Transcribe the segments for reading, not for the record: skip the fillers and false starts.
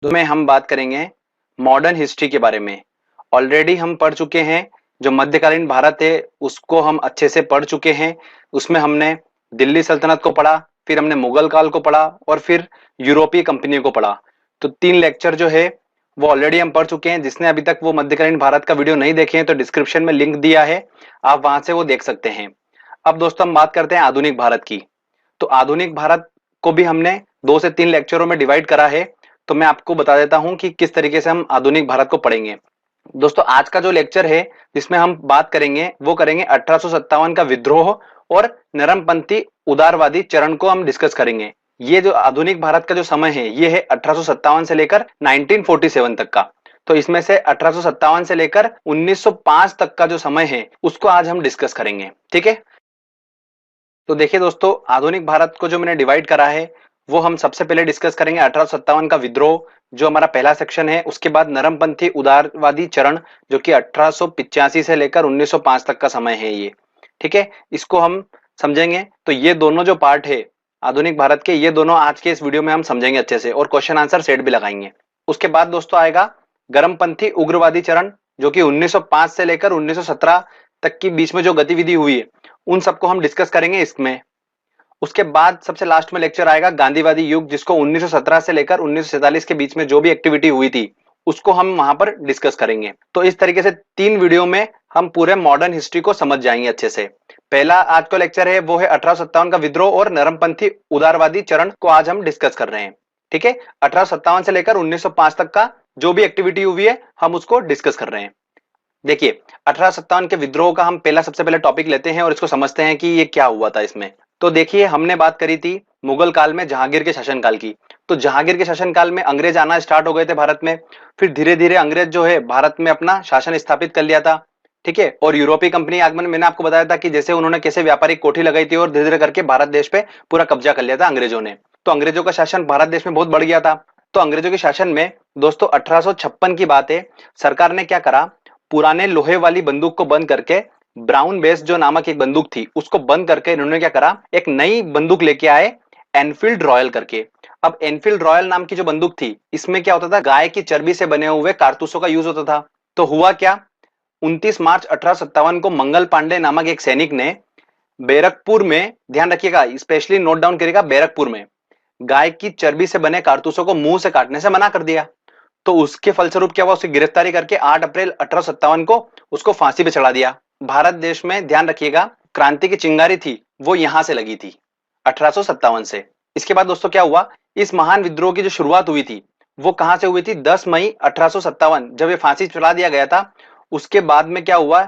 तो में हम बात करेंगे मॉडर्न हिस्ट्री के बारे में। ऑलरेडी हम पढ़ चुके हैं, जो मध्यकालीन भारत है उसको हम अच्छे से पढ़ चुके हैं। उसमें हमने दिल्ली सल्तनत को पढ़ा, फिर हमने मुगल काल को पढ़ा और फिर यूरोपीय कंपनियों को पढ़ा। तो 3 लेक्चर जो है वो ऑलरेडी हम पढ़ चुके हैं। जिसने अभी तक वो मध्यकालीन भारत का वीडियो नहीं देखे हैं तो डिस्क्रिप्शन में लिंक दिया है, आप वहां से वो देख सकते हैं। अब दोस्तों हम बात करते हैं आधुनिक भारत की। तो आधुनिक भारत को भी हमने 2 से 3 लेक्चरों में डिवाइड करा है। तो मैं आपको बता देता हूं कि किस तरीके से हम आधुनिक भारत को पढ़ेंगे। दोस्तों आज का जो लेक्चर है जिसमें हम बात करेंगे वो करेंगे 1857 का विद्रोह और नरमपंथी उदारवादी चरण को हम डिस्कस करेंगे। ये जो आधुनिक भारत का जो समय है ये है 1857 से लेकर 1947 तक का। तो इसमें से 1857 से लेकर 1905 तक का जो समय है उसको आज हम डिस्कस करेंगे, ठीक है। तो देखिए दोस्तों, आधुनिक भारत को जो मैंने डिवाइड करा है वो हम सबसे पहले डिस्कस करेंगे 1857 का विद्रोह, जो हमारा पहला सेक्शन है। उसके बाद नरमपंथी उदारवादी चरण जो कि 1885 से लेकर 1905 तक का समय है ये, ठीक है। इसको हम समझेंगे। तो ये दोनों जो पार्ट है आधुनिक भारत के, ये दोनों आज के इस वीडियो में हम समझेंगे अच्छे से और क्वेश्चन आंसर सेट भी लगाएंगे। उसके बाद दोस्तों आएगा गर्मपंथी उग्रवादी चरण, जो कि 1905 से लेकर 1917 तक के बीच में जो गतिविधि हुई है उन सबको हम डिस्कस करेंगे इसमें। उसके बाद सबसे लास्ट में लेक्चर आएगा गांधीवादी युग, जिसको 1917 से लेकर 1947 के बीच में जो भी एक्टिविटी हुई थी उसको हम वहां पर डिस्कस करेंगे। तो इस तरीके से 3 वीडियो में हम पूरे मॉडर्न हिस्ट्री को समझ जाएंगे अच्छे से। पहला आज का लेक्चर है वो है 1857 का विद्रोह और नरमपंथी उदारवादी चरण को आज हम डिस्कस कर रहे हैं, ठीक है। 1857 से लेकर 1905 तक का जो भी एक्टिविटी हुई है हम उसको डिस्कस कर रहे हैं। देखिए 1857 के विद्रोह का हम पहला सबसे पहले टॉपिक लेते हैं और इसको समझते हैं कि ये क्या हुआ था इसमें। तो देखिए हमने बात करी थी मुगल काल में जहांगीर के शासनकाल की। तो जहांगीर के शासनकाल में अंग्रेज आना स्टार्ट हो गए थे भारत में। फिर धीरे धीरे अंग्रेज जो है भारत में अपना शासन स्थापित कर लिया था, ठीक है। और यूरोपीय कंपनी आगमन, मैंने आपको बताया था कि जैसे उन्होंने कैसे व्यापारिक कोठी लगाई थी और धीरे धीरे करके भारत देश पे पूरा कब्जा कर लिया था अंग्रेजों ने। तो अंग्रेजों का शासन भारत देश में बहुत बढ़ गया था। तो अंग्रेजों के शासन में दोस्तों 1856 की बात है, सरकार ने क्या करा, पुराने लोहे वाली बंदूक को बंद करके ब्राउन बेस जो नामक एक बंदूक थी उसको बंद करके इन्होंने क्या करा, एक नई बंदूक लेके आए एनफील्ड रॉयल करके। अब एनफील्ड रॉयल नाम की जो बंदूक थी इसमें क्या होता था, गाय की चर्बी से बने हुए कारतूसों का यूज होता था। तो हुआ क्या, 29 मार्च 1857 को मंगल पांडे नामक एक सैनिक ने बैरकपुर में, ध्यान रखिएगा स्पेशली नोट डाउन करिएगा, बैरकपुर में गाय की चर्बी से बने कारतूसों को मुंह से काटने से मना कर दिया। तो उसके फलस्वरूप क्या हुआ, उसकी गिरफ्तारी करके 8 अप्रैल 1857 को उसको फांसी पे चढ़ा दिया। भारत देश में ध्यान रखिएगा क्रांति की चिंगारी थी वो यहां से लगी थी 1857 से। इसके बाद दोस्तों क्या हुआ, इस महान विद्रोह की जो शुरुआत हुई थी वो कहां से हुई थी, 10 मई 1857 जब ये फांसी चढ़ा दिया गया था। उसके बाद में क्या हुआ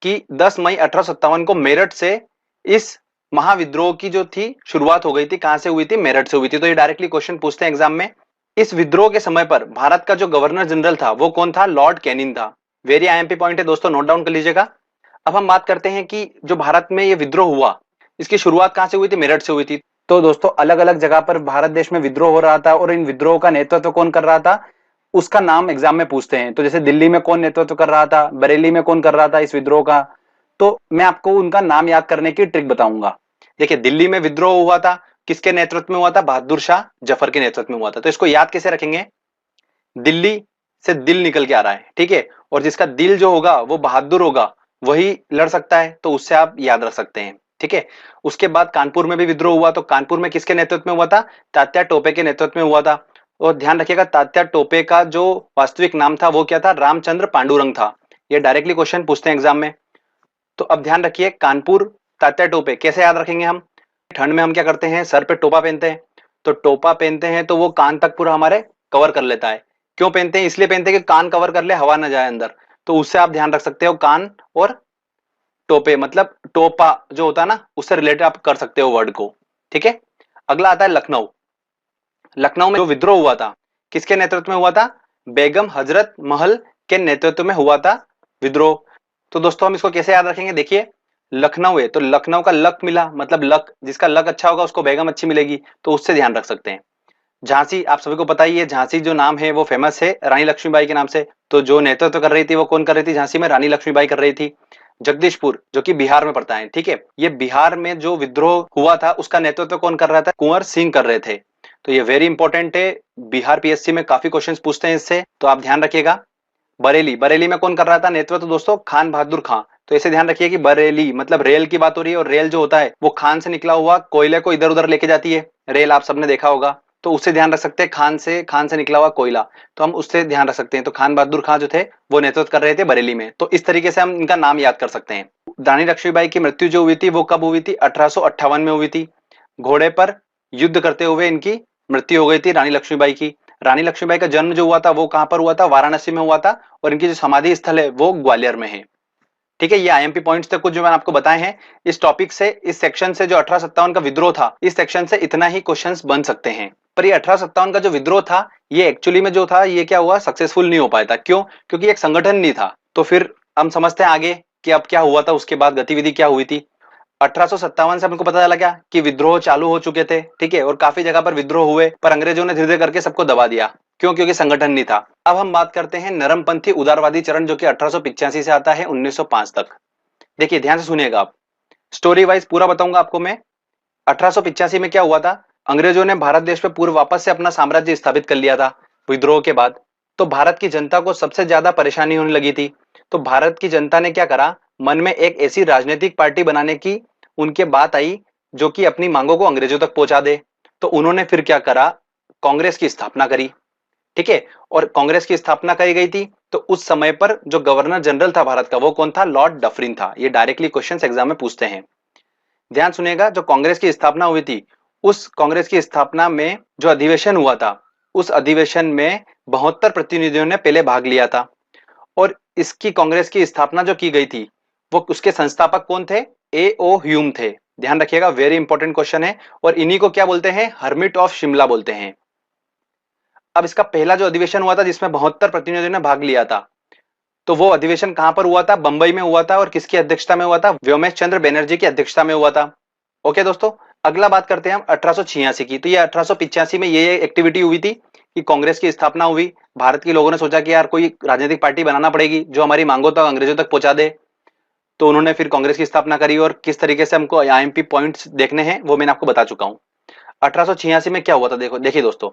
कि 10 मई 1857 को मेरठ से इस महाविद्रोह की जो थी शुरुआत हो गई थी। कहां से हुई थी, मेरठ से हुई थी। तो ये डायरेक्टली क्वेश्चन पूछते हैं एग्जाम में। इस विद्रोह के समय पर भारत का जो गवर्नर जनरल था वो कौन था, लॉर्ड कैनिंग था। वेरी आईएमपी पॉइंट है दोस्तों, नोट डाउन कर लीजिएगा। अब हम बात करते हैं कि जो भारत में ये विद्रोह हुआ इसकी शुरुआत कहां से हुई थी, मेरठ से हुई थी। तो दोस्तों अलग अलग जगह पर भारत देश में विद्रोह हो रहा था और इन विद्रोह का नेतृत्व कौन कर रहा था उसका नाम एग्जाम में पूछते हैं। तो जैसे दिल्ली में कौन नेतृत्व कर रहा था, बरेली में कौन कर रहा था इस विद्रोह का, तो मैं आपको उनका नाम याद करने की ट्रिक बताऊंगा। देखिए दिल्ली में विद्रोह हुआ था, किसके नेतृत्व में हुआ था, बहादुर शाह जफर के नेतृत्व में हुआ था। तो इसको याद कैसे रखेंगे, दिल्ली से दिल निकल के आ रहा है, ठीक है, और जिसका दिल जो होगा वो बहादुर होगा वही लड़ सकता है, तो उससे आप याद रख सकते हैं, ठीक है। उसके बाद कानपुर में भी विद्रोह हुआ। तो कानपुर में किसके नेतृत्व में हुआ था, तात्या टोपे के नेतृत्व में हुआ था। और ध्यान रखिएगा तात्या टोपे का जो वास्तविक नाम था वो क्या था, रामचंद्र पांडुरंग था। ये डायरेक्टली क्वेश्चन पूछते हैं एग्जाम में। तो अब ध्यान रखिए कानपुर तात्या टोपे कैसे याद रखेंगे हम, ठंड में हम क्या करते हैं, सर पे टोपा पहनते हैं। तो टोपा पहनते हैं तो वो कान तक पूरा हमारे कवर कर लेता है। क्यों पहनते हैं, इसलिए पहनते हैं कि कान कवर कर ले, हवा ना जाए अंदर। तो उससे आप ध्यान रख सकते हो, कान और टोपे मतलब टोपा जो होता है ना उससे रिलेटेड आप कर सकते हो वर्ड को, ठीक है। अगला आता है लखनऊ। लखनऊ में जो विद्रोह हुआ था किसके नेतृत्व में हुआ था, बेगम हजरत महल के नेतृत्व में हुआ था विद्रोह। तो दोस्तों हम इसको कैसे याद रखेंगे, देखिए लखनऊ है तो लखनऊ का लक मिला, मतलब लक, जिसका लक अच्छा होगा उसको बेगम अच्छी मिलेगी, तो उससे ध्यान रख सकते हैं। झांसी आप सभी को पता ही है, झांसी जो नाम है वो फेमस है रानी लक्ष्मीबाई के नाम से। तो जो नेतृत्व कर रही थी वो कौन कर रही थी झांसी में, रानी लक्ष्मीबाई कर रही थी। जगदीशपुर जो कि बिहार में पड़ता है, ठीक है, ये बिहार में जो विद्रोह हुआ था उसका नेतृत्व कौन कर रहा था, कुंवर सिंह कर रहे थे। तो ये वेरी इंपॉर्टेंट है, बिहार पीएससी में काफी क्वेश्चंस पूछते हैं इससे, तो आप ध्यान रखिएगा। बरेली, बरेली में कौन कर रहा था नेतृत्व? तो दोस्तों खान बहादुर खां। तो ऐसे ध्यान रखिए कि बरेली मतलब रेल की बात हो रही है, और रेल जो होता है वो खान से निकला हुआ कोयले को इधर उधर लेके जाती है, रेल आप सबने देखा होगा, तो उससे ध्यान रख सकते हैं, खान से निकला हुआ कोयला, तो हम उससे ध्यान रख सकते हैं। तो खान बहादुर खां जो थे वो नेतृत्व कर रहे थे बरेली में, तो इस तरीके से हम इनका नाम याद कर सकते हैं। रानी लक्ष्मीबाई की मृत्यु जो हुई थी वो कब हुई थी? 1858 में हुई थी। घोड़े पर युद्ध करते हुए इनकी मृत्यु हो गई थी रानी लक्ष्मीबाई की। रानी लक्ष्मीबाई का जन्म जो हुआ था वो कहां पर हुआ था? वाराणसी में हुआ था, और इनकी जो समाधि स्थल है वो ग्वालियर में है। ठीक है, ये आईएमपी पॉइंट्स थे कुछ जो मैंने आपको बताए हैं। इस टॉपिक से, इस सेक्शन से, जो 1857 का विद्रोह था, इस सेक्शन से इतना ही क्वेश्चंस बन सकते हैं। पर ये 1857 का जो विद्रोह था, ये एक्चुअली में जो था, ये क्या हुआ? सक्सेसफुल नहीं हो पाया था। क्यों? क्योंकि एक संगठन नहीं था। तो फिर हम समझते हैं आगे कि अब क्या हुआ था, उसके बाद गतिविधि क्या हुई थी। 1857 से हमको पता चला क्या कि विद्रोह चालू हो चुके थे, ठीक है, और काफी जगह पर विद्रोह हुए, पर अंग्रेजों ने धीरे धीरे करके सबको दबा दिया। क्यों? क्योंकि संगठन नहीं था। अब हम बात करते हैं नरमपंथी उदारवादी चरण, जो कि 1885 से आता है 1905 तक। देखिए ध्यान से सुनिएगा आप, स्टोरी वाइज पूरा बताऊंगा आपको मैं। 1885 में क्या हुआ था? अंग्रेजों ने भारत देश पे पूर्व वापस से अपना साम्राज्य स्थापित कर लिया था विद्रोह के बाद। तो भारत की जनता को सबसे ज्यादा परेशानी होने लगी थी। तो भारत की जनता ने क्या करा? मन में एक ऐसी राजनीतिक पार्टी बनाने की उनके बात आई जो कि अपनी मांगों को अंग्रेजों तक पहुंचा दे। तो उन्होंने फिर क्या करा? कांग्रेस की स्थापना करी। ठीक है, और कांग्रेस की स्थापना करी गई थी। तो उस समय पर जो गवर्नर जनरल था भारत का वो कौन था? लॉर्ड डफरिन था। ये डायरेक्टली क्वेश्चन एग्जाम में पूछते हैं। ध्यान सुनिएगा, जो कांग्रेस की स्थापना हुई थी, उस कांग्रेस की स्थापना में जो अधिवेशन हुआ था, उस अधिवेशन में 72 प्रतिनिधियों ने पहले भाग लिया था। और इसकी कांग्रेस की स्थापना जो की गई थी, वो उसके संस्थापक कौन थे? ए ओ ह्यूम थे। ध्यान रखिएगा, वेरी इंपॉर्टेंट क्वेश्चन है। और इन्हीं को क्या बोलते हैं? हर्मिट ऑफ शिमला बोलते हैं। अब इसका पहला जो अधिवेशन हुआ था जिसमें 72 प्रतिनिधियों ने भाग लिया था, तो वो अधिवेशन कहां पर हुआ था? बंबई में हुआ था। और किसकी अध्यक्षता में हुआ था? व्योमेश चंद्र बनर्जी की अध्यक्षता में हुआ था। ओके दोस्तों, अगला बात करते हैं हम 1886 की। तो ये 1885 में ये एक्टिविटी हुई थी कि कांग्रेस की स्थापना हुई। भारत के लोगों ने सोचा कि यार कोई राजनीतिक पार्टी बनाना पड़ेगी जो हमारी मांगों तक, अंग्रेजों तक पहुंचा दे। तो उन्होंने फिर कांग्रेस की स्थापना करी, और किस तरीके से हमको आईएमपी पॉइंट्स देखने हैं वो मैंने आपको बता चुका हूं। 1886 में क्या हुआ था? देखो, देखिए दोस्तों,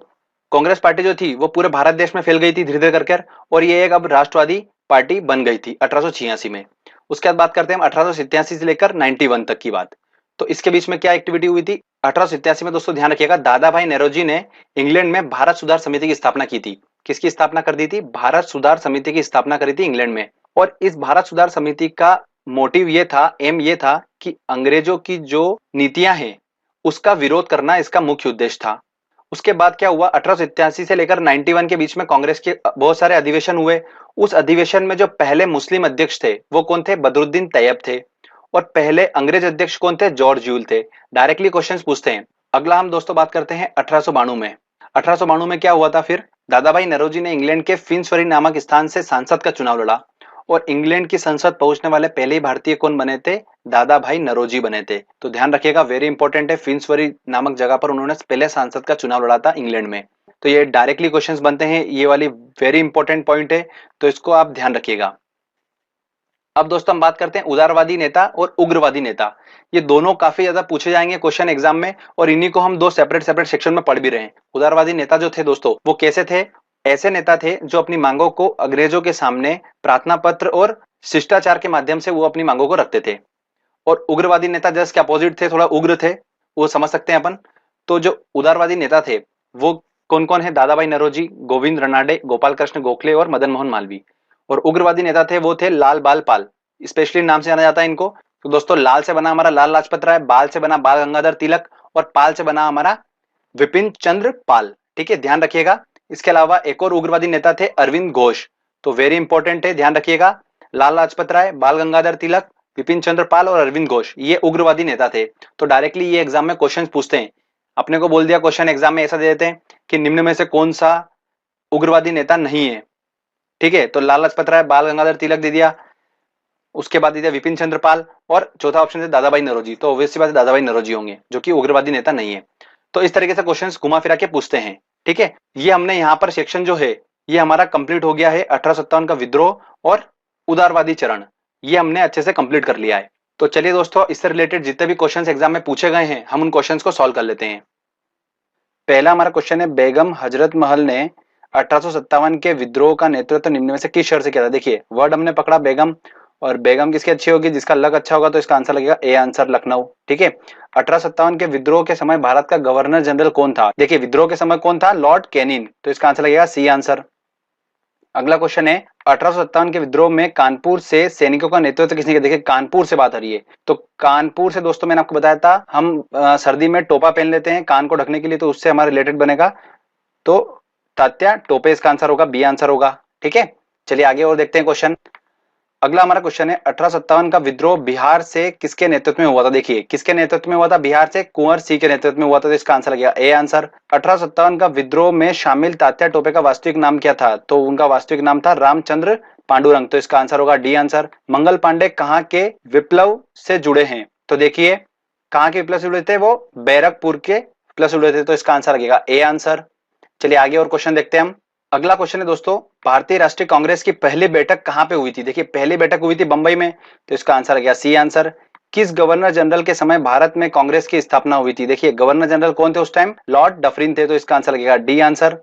कांग्रेस पार्टी जो थी वो पूरे भारत देश में फैल गई थी धीरे धीरे करके, और ये एक अब राष्ट्रवादी पार्टी बन गई थी 1886 में। उसके बाद बात करते हैं हम 1887 से लेकर 91 तक की बात। तो इसके बीच में क्या एक्टिविटी हुई थी? 1887 में दोस्तों ध्यान रखिएगा, दादा भाई नेरोजी ने इंग्लैंड में भारत सुधार समिति की स्थापना की थी। किसकी स्थापना कर दी थी? भारत सुधार समिति की स्थापना करी थी इंग्लैंड में। और इस भारत सुधार समिति का मोटिव ये था, एम ये था कि अंग्रेजों की जो नीतियां हैं उसका विरोध करना इसका मुख्य उद्देश्य था। उसके बाद क्या हुआ? 1887 से लेकर 91 के बीच में कांग्रेस के बहुत सारे अधिवेशन हुए। उस अधिवेशन में जो पहले मुस्लिम अध्यक्ष थे वो कौन थे? बदरुद्दीन तैयब थे। और पहले अंग्रेज अध्यक्ष कौन थे? जॉर्ज यूल थे। डायरेक्टली क्वेश्चंस पूछते हैं। अगला हम दोस्तों बात करते हैं 1892 में। 1892 में क्या हुआ था फिर? दादा भाई नौरोजी ने इंग्लैंड के फिंसबरी नामक स्थान से सांसद का चुनाव लड़ा, और इंग्लैंड की संसद पहुंचने वाले पहले ही भारतीय कौन बने थे? दादा भाई नौरोजी बने थे। तो ध्यान रखिएगा, वेरी इंपॉर्टेंट है, फिंसबरी नामक जगह पर उन्होंने पहले सांसद का चुनाव लड़ा था इंग्लैंड में। तो ये डायरेक्टली क्वेश्चंस बनते हैं, ये वाली वेरी इंपॉर्टेंट पॉइंट है, तो इसको आप ध्यान रखिएगा। अब दोस्तों हम बात करते हैं उदारवादी नेता और उग्रवादी नेता। ये दोनों काफी ज्यादा पूछे जाएंगे क्वेश्चन एग्जाम में, और इन्हीं को हम दो सेपरेट सेपरेट सेक्शन में पढ़ भी रहे हैं। उदारवादी नेता जो थे दोस्तों वो कैसे थे? ऐसे नेता थे जो अपनी मांगों को अंग्रेजों के सामने प्रार्थना पत्र और शिष्टाचार के माध्यम से वो अपनी मांगों को रखते थे। और उग्रवादी नेता जस्ट के अपोजिट थे, थोड़ा उग्र थे, वो समझ सकते हैं अपन। तो जो उदारवादी नेता थे वो कौन कौन है? दादा भाई नौरोजी, गोविंद रनाडे, गोपाल कृष्ण गोखले और मदन मोहन मालवीय। और उग्रवादी नेता थे वो थे लाल बाल पाल, स्पेशली नाम से जाना जाता है इनको। तो दोस्तों लाल से बना हमारा लाल लाजपत राय, बाल से बना बाल गंगाधर तिलक, और पाल से बना हमारा विपिन चंद्र पाल। ठीक है, ध्यान रखिएगा। इसके अलावा एक और उग्रवादी नेता थे अरविंद घोष। तो वेरी इंपॉर्टेंट है, ध्यान रखिएगा, लाल लाजपत राय, बाल गंगाधर तिलक, विपिन चंद्र पाल और अरविंद घोष, ये उग्रवादी नेता थे। तो डायरेक्टली ये एग्जाम में क्वेश्चन पूछते हैं। अपने को बोल दिया क्वेश्चन एग्जाम में ऐसा दे देते हैं कि निम्न में से कौन सा उग्रवादी नेता नहीं है। ठीक है, तो लाल लाजपत राय, बाल गंगाधर तिलक दे दिया, उसके बाद दे दिया विपिन चंद्र पाल, और चौथा ऑप्शन है दादा भाई नौरोजी। तो ऑब्वियसली बात है दादा भाई नौरोजी होंगे जो कि उग्रवादी नेता नहीं है। तो इस तरीके से क्वेश्चंस घुमा फिरा के पूछते हैं। ठीक है, ये हमने यहाँ पर सेक्शन जो है ये हमारा कंप्लीट हो गया है। 1857 का विद्रोह और उदारवादी चरण ये हमने अच्छे से कंप्लीट कर लिया है। तो चलिए दोस्तों, इससे रिलेटेड जितने भी क्वेश्चंस एग्जाम में पूछे गए हैं हम उन क्वेश्चंस को सॉल्व कर लेते हैं। पहला हमारा क्वेश्चन है, बेगम हजरत महल ने 1857 के विद्रोह का नेतृत्व निम्न में से किस शहर से किया था। देखिए वर्ड हमने पकड़ा बेगम, और बेगम किसकी अच्छी होगी, जिसका लक अच्छा होगा, तो इसका आंसर लगेगा ए आंसर लखनऊ। ठीक है, 1857 के विद्रोह के समय भारत का गवर्नर जनरल कौन था। देखिए विद्रोह के समय कौन था, लॉर्ड कैनिंग, तो इसका आंसर लगेगा सी आंसर। अगला क्वेश्चन है, 1857 के विद्रोह में कानपुर से सैनिकों का नेतृत्व किसने किया। देखिए कानपुर से बात आ रही है, तो कानपुर से दोस्तों मैंने आपको बताया था हम सर्दी में टोपा पहन लेते हैं कान को ढकने के लिए, तो उससे हमारा रिलेटेड बनेगा, तो तात्या टोपे इसका आंसर होगा, बी आंसर होगा। ठीक है, चलिए आगे और देखते हैं क्वेश्चन। अगला हमारा क्वेश्चन है, 1857 का विद्रोह बिहार से किसके नेतृत्व में हुआ था। देखिए किसके नेतृत्व में हुआ था, बिहार से कुंवर सिंह के नेतृत्व में हुआ था, तो इसका आंसर लगेगा ए आंसर। 1857 का विद्रोह में शामिल तात्या टोपे का वास्तविक नाम क्या था, तो उनका वास्तविक नाम था रामचंद्र पांडुरंग, तो इसका आंसर होगा डी आंसर। मंगल पांडे कहाँ के विप्लव से जुड़े हैं, तो देखिए कहाँ के विप्लव से जुड़े थे, वो बैरकपुर के विप्लव से जुड़े थे, तो इसका आंसर लगेगा ए आंसर। चलिए आगे और क्वेश्चन देखते हैं हम। अगला क्वेश्चन है दोस्तों, भारतीय राष्ट्रीय कांग्रेस की पहली बैठक कहां पे हुई थी। देखिए पहली बैठक हुई थी बंबई में, तो इसका आंसर आ गया सी आंसर। किस गवर्नर जनरल के समय भारत में कांग्रेस की स्थापना हुई थी। देखिए गवर्नर जनरल कौन थे उस टाइम, लॉर्ड डफरिन थे, तो इसका आंसर लगेगा D answer.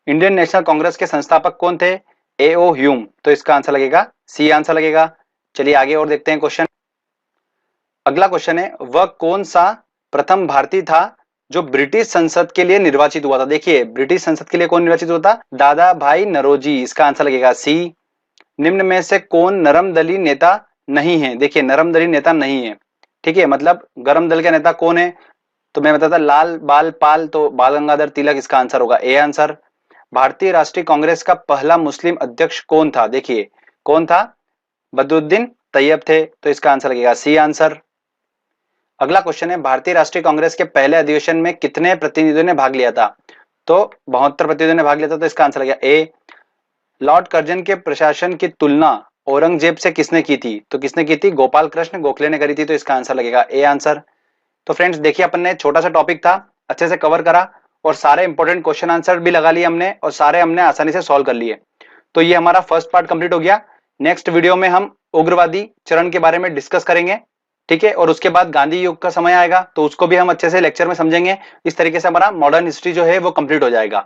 Indian national Congress के संस्थापक कौन थे, ए ओ ह्यूम, तो इसका आंसर लगेगा सी आंसर लगेगा। चलिए आगे और देखते हैं क्वेश्चन। अगला क्वेश्चन है, वह कौन सा प्रथम भारतीय था जो ब्रिटिश संसद के लिए निर्वाचित हुआ था। देखिए ब्रिटिश संसद के लिए कौन निर्वाचित हुआ था, दादा भाई नरोजी, इसका आंसर लगेगा सी। निम्न में से कौन नरम दली नेता नहीं है। देखिए नरम दली नेता नहीं है, ठीक है, मतलब गरम दल के नेता कौन है, तो मैं बताता लाल बाल पाल, तो बाल गंगाधर तिलक, इसका आंसर होगा ए आंसर। भारतीय राष्ट्रीय कांग्रेस का पहला मुस्लिम अध्यक्ष कौन था। देखिए कौन था, बदरुद्दीन तैयब थे, तो इसका आंसर लगेगा सी आंसर। अगला क्वेश्चन है, भारतीय राष्ट्रीय कांग्रेस के पहले अधिवेशन में कितने प्रतिनिधियों ने भाग लिया था, तो 72 प्रतिनिधियों ने भाग लिया था, तो इसका आंसर लगेगा ए। लॉर्ड कर्जन के प्रशासन की तुलना औरंगजेब से किसने की थी, तो किसने की थी, गोपाल कृष्ण गोखले ने करी थी, तो इसका आंसर लगेगा ए आंसर। तो फ्रेंड्स देखिए अपन ने छोटा सा टॉपिक था अच्छे से कवर करा, और सारे इंपॉर्टेंट क्वेश्चन आंसर भी लगा लिए हमने, और सारे हमने आसानी से सॉल्व कर लिए। तो ये हमारा फर्स्ट पार्ट कंप्लीट हो गया। नेक्स्ट वीडियो में हम उग्रवादी चरण के बारे में डिस्कस करेंगे, ठीक है, और उसके बाद गांधी युग का समय आएगा, तो उसको भी हम अच्छे से लेक्चर में समझेंगे। इस तरीके से हमारा मॉडर्न हिस्ट्री जो है वो कंप्लीट हो जाएगा।